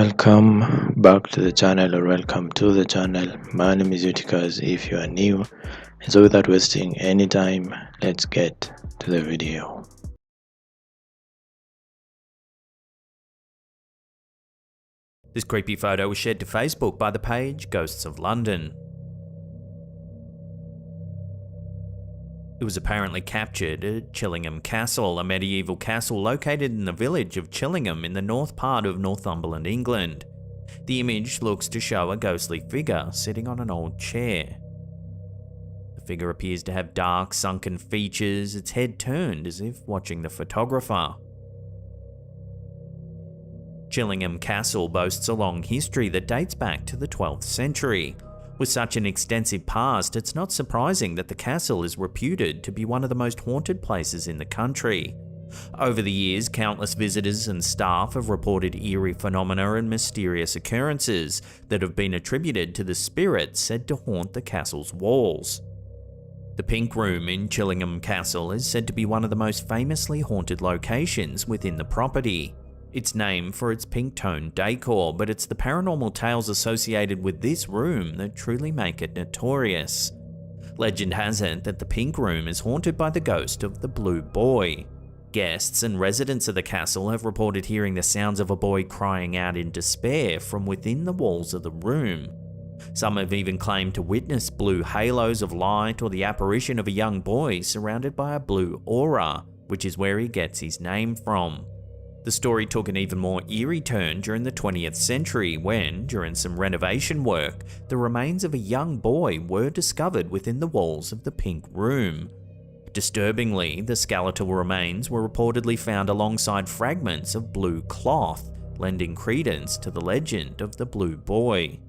Welcome back to the channel, or welcome to the channel. My name is Utikas if you are new, and so without wasting any time, let's get to the video. This creepy photo was shared to Facebook by the page Ghosts of London. It was apparently captured at Chillingham Castle, a medieval castle located in the village of Chillingham in the north part of Northumberland, England. The image looks to show a ghostly figure sitting on an old chair. The figure appears to have dark, sunken features, its head turned as if watching the photographer. Chillingham Castle boasts a long history that dates back to the 12th century. With such an extensive past, it's not surprising that the castle is reputed to be one of the most haunted places in the country. Over the years, countless visitors and staff have reported eerie phenomena and mysterious occurrences that have been attributed to the spirits said to haunt the castle's walls. The Pink Room in Chillingham Castle is said to be one of the most famously haunted locations within the property. It's named for its pink-toned decor, but it's the paranormal tales associated with this room that truly make it notorious. Legend has it that the Pink Room is haunted by the ghost of the Blue Boy. Guests and residents of the castle have reported hearing the sounds of a boy crying out in despair from within the walls of the room. Some have even claimed to witness blue halos of light or the apparition of a young boy surrounded by a blue aura, which is where he gets his name from. The story took an even more eerie turn during the 20th century when, during some renovation work, the remains of a young boy were discovered within the walls of the Pink Room. Disturbingly, the skeletal remains were reportedly found alongside fragments of blue cloth, lending credence to the legend of the Blue Boy.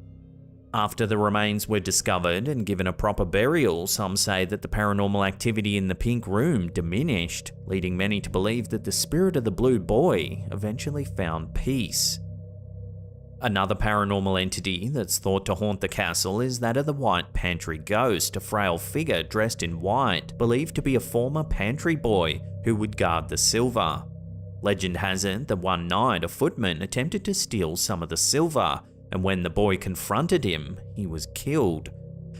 After the remains were discovered and given a proper burial, some say that the paranormal activity in the Pink Room diminished, leading many to believe that the spirit of the Blue Boy eventually found peace. Another paranormal entity that's thought to haunt the castle is that of the White Pantry Ghost, a frail figure dressed in white, believed to be a former pantry boy who would guard the silver. Legend has it that one night a footman attempted to steal some of the silver, and when the boy confronted him, he was killed.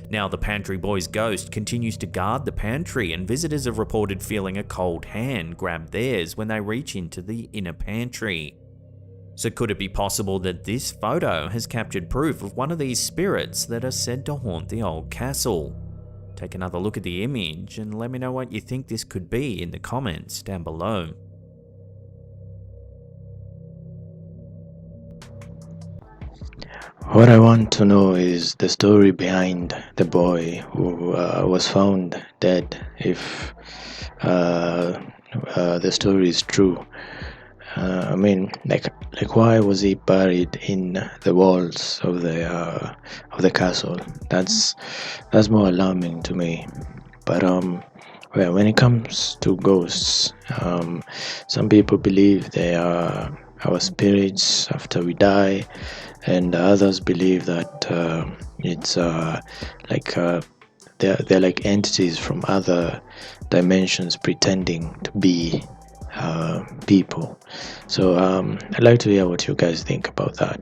Now the pantry boy's ghost continues to guard the pantry, and visitors have reported feeling a cold hand grab theirs when they reach into the inner pantry. So could it be possible that this photo has captured proof of one of these spirits that are said to haunt the old castle? Take another look at the image and let me know what you think this could be in the comments down below. What I want to know is the story behind the boy who was found dead, if the story is true. I mean, like why was he buried in the walls of the castle? That's more alarming to me. But well, when it comes to ghosts, some people believe they are our spirits after we die, and others believe that it's they're like entities from other dimensions pretending to be people. So I'd like to hear what you guys think about that.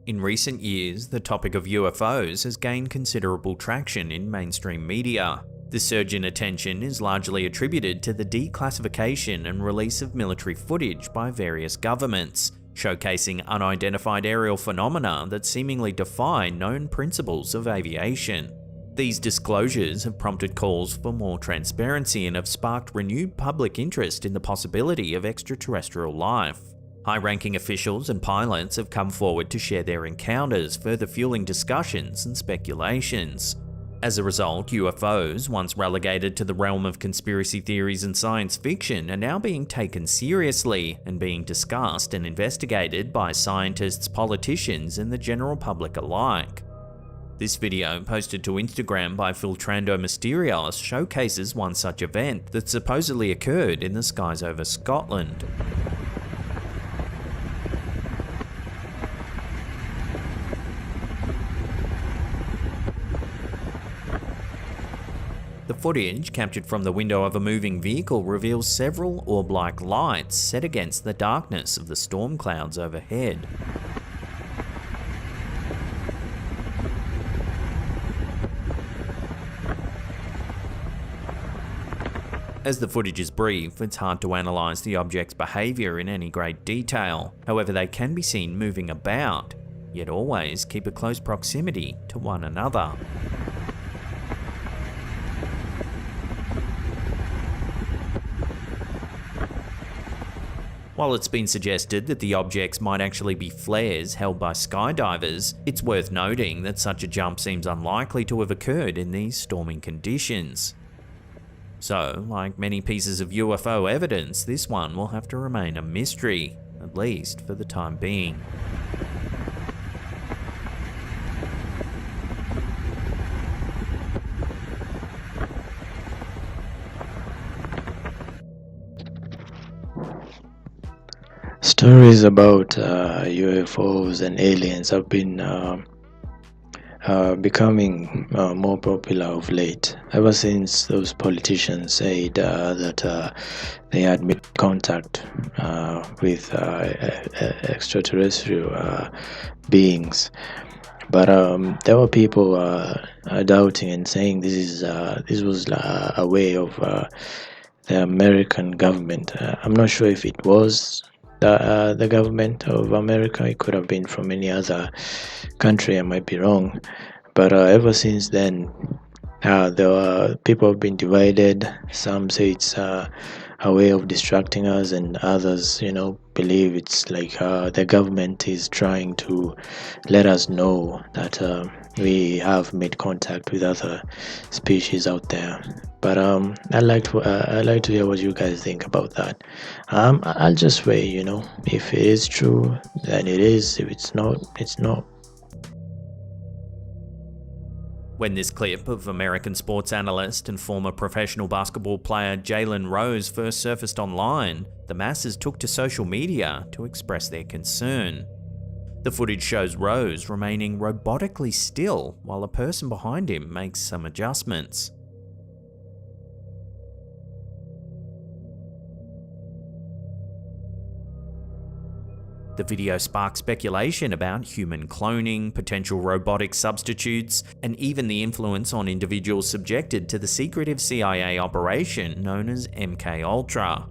In recent years, the topic of UFOs has gained considerable traction in mainstream media. This surge in attention is largely attributed to the declassification and release of military footage by various governments, showcasing unidentified aerial phenomena that seemingly defy known principles of aviation. These disclosures have prompted calls for more transparency and have sparked renewed public interest in the possibility of extraterrestrial life. High-ranking officials and pilots have come forward to share their encounters, further fueling discussions and speculations. As a result, UFOs, once relegated to the realm of conspiracy theories and science fiction, are now being taken seriously and being discussed and investigated by scientists, politicians, and the general public alike. This video, posted to Instagram by Filtrando Mysterios, showcases one such event that supposedly occurred in the skies over Scotland. The footage, captured from the window of a moving vehicle, reveals several orb-like lights set against the darkness of the storm clouds overhead. As the footage is brief, it's hard to analyse the object's behaviour in any great detail. However, they can be seen moving about, yet always keep a close proximity to one another. While it's been suggested that the objects might actually be flares held by skydivers, it's worth noting that such a jump seems unlikely to have occurred in these storming conditions. So, like many pieces of UFO evidence, this one will have to remain a mystery, at least for the time being. Stories about UFOs and aliens have been becoming more popular of late, ever since those politicians said that they had made contact with extraterrestrial beings. But there were people doubting and saying this was a way of the American government. I'm not sure if it was the government of America. It could have been from any other country. I might be wrong, but ever since then, people have been divided. Some say it's a way of distracting us, and others, believe it's like the government is trying to let us know that we have made contact with other species out there. But I'd like to hear what you guys think about that. I'll just weigh, if it is true, then it is. If it's not, it's not. When this clip of American sports analyst and former professional basketball player Jalen Rose first surfaced online, the masses took to social media to express their concern. The footage shows Rose remaining robotically still while a person behind him makes some adjustments. The video sparked speculation about human cloning, potential robotic substitutes, and even the influence on individuals subjected to the secretive CIA operation known as MKUltra.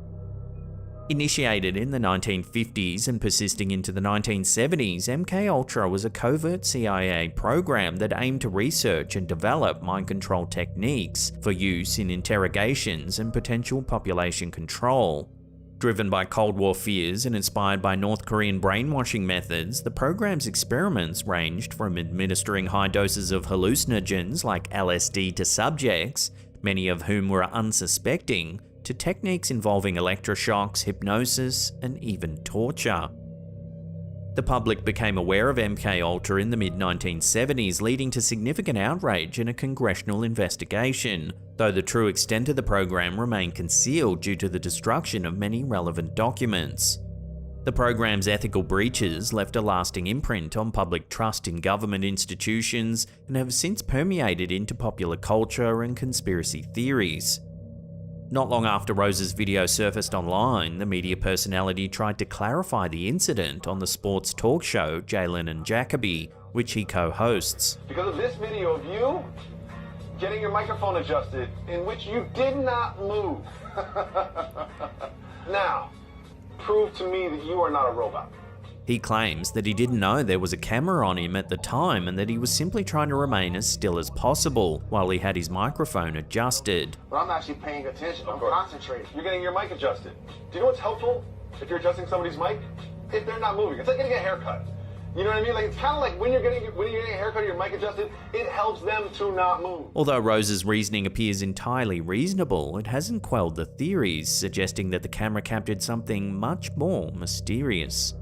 Initiated in the 1950s and persisting into the 1970s, MKUltra was a covert CIA program that aimed to research and develop mind control techniques for use in interrogations and potential population control. Driven by Cold War fears and inspired by North Korean brainwashing methods, the program's experiments ranged from administering high doses of hallucinogens like LSD to subjects, many of whom were unsuspecting, to techniques involving electroshocks, hypnosis, and even torture. The public became aware of MKUltra in the mid-1970s, leading to significant outrage and a congressional investigation, though the true extent of the program remained concealed due to the destruction of many relevant documents. The program's ethical breaches left a lasting imprint on public trust in government institutions and have since permeated into popular culture and conspiracy theories. Not long after Rose's video surfaced online, the media personality tried to clarify the incident on the sports talk show Jalen and Jacoby, which he co-hosts. Because of this video of you getting your microphone adjusted in which you did not move. Now, prove to me that you are not a robot. He claims that he didn't know there was a camera on him at the time and that he was simply trying to remain as still as possible while he had his microphone adjusted. But I'm actually paying attention. I'm concentrating. You're getting your mic adjusted. Do you know what's helpful if you're adjusting somebody's mic? If they're not moving. It's like getting a haircut. You know what I mean? Like, it's kind of like when you're getting a haircut or your mic adjusted, it helps them to not move. Although Rose's reasoning appears entirely reasonable, it hasn't quelled the theories suggesting that the camera captured something much more mysterious.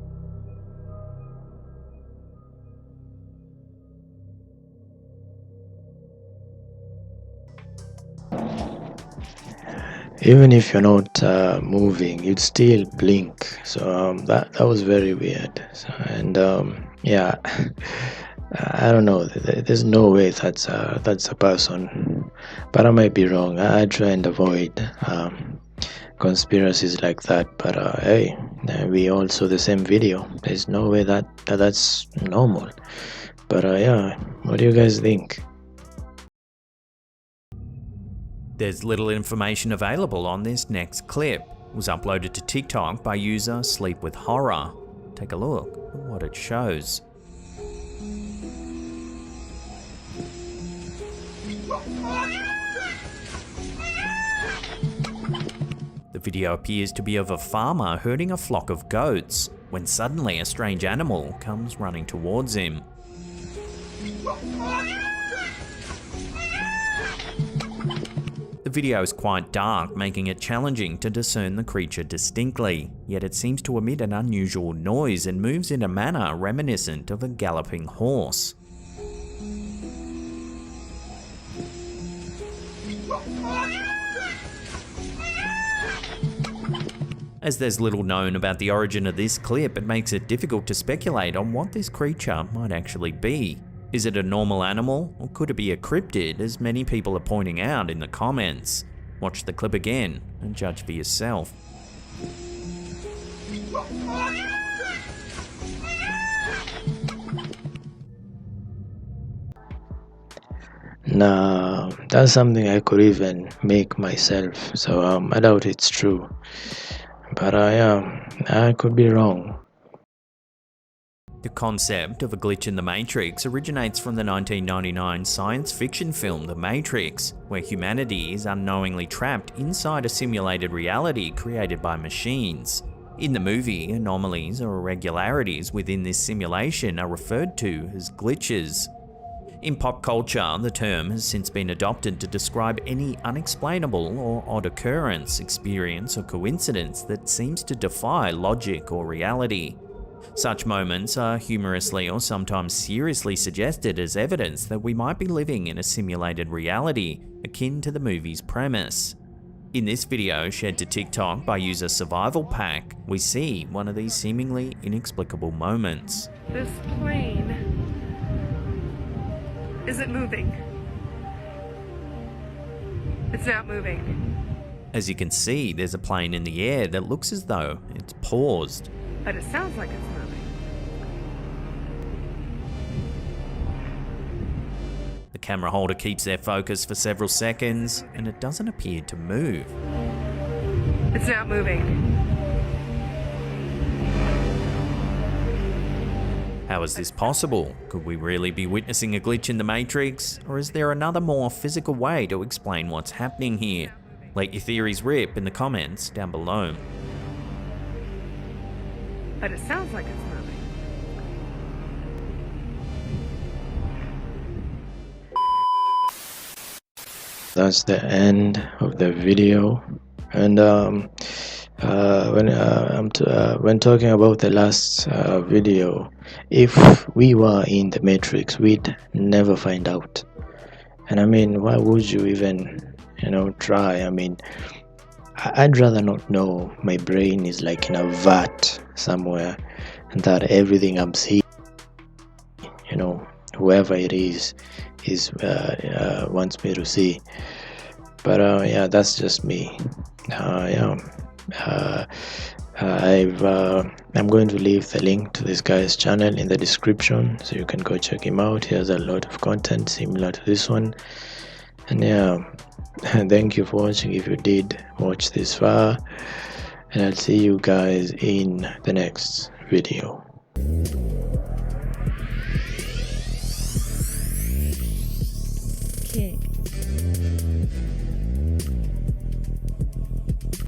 Even if you're not moving, you'd still blink. So that was very weird. And yeah, I don't know. There's no way that's a person but I might be wrong. I try and avoid conspiracies like that, but hey, we all saw the same video. There's no way that's normal. But yeah, what do you guys think? There's little information available on this next clip. It was uploaded to TikTok by user Sleep with Horror. Take a look at what it shows. The video appears to be of a farmer herding a flock of goats, when suddenly a strange animal comes running towards him. The video is quite dark, making it challenging to discern the creature distinctly, yet it seems to emit an unusual noise and moves in a manner reminiscent of a galloping horse. As there's little known about the origin of this clip, it makes it difficult to speculate on what this creature might actually be. Is it a normal animal, or could it be a cryptid, as many people are pointing out in the comments? Watch the clip again and judge for yourself. Nah, that's something I could even make myself, so I doubt it's true. But yeah, I could be wrong. The concept of a glitch in the Matrix originates from the 1999 science fiction film The Matrix, where humanity is unknowingly trapped inside a simulated reality created by machines. In the movie, anomalies or irregularities within this simulation are referred to as glitches. In pop culture, the term has since been adopted to describe any unexplainable or odd occurrence, experience, or coincidence that seems to defy logic or reality. Such moments are humorously or sometimes seriously suggested as evidence that we might be living in a simulated reality, akin to the movie's premise. In this video, shared to TikTok by user Survival Pack, we see one of these seemingly inexplicable moments. This plane isn't moving. It's not moving. As you can see, there's a plane in the air that looks as though it's paused. But it sounds like it's moving. The camera holder keeps their focus for several seconds, and it doesn't appear to move. It's not moving. How is this possible? Could we really be witnessing a glitch in the Matrix? Or is there another more physical way to explain what's happening here? Let your theories rip in the comments down below. But it sounds like it's moving. That's the end of the video. And when talking about the last video, if we were in the Matrix, we'd never find out. And I mean, why would you even try? I mean, I'd rather not know. My brain is like in a vat somewhere, and that everything I'm seeing, whoever it is wants me to see. But yeah, that's just me. I'm going to leave the link to this guy's channel in the description, so you can go check him out. He has a lot of content similar to this one. And yeah, thank you for watching if you did watch this far, and I'll see you guys in the next video.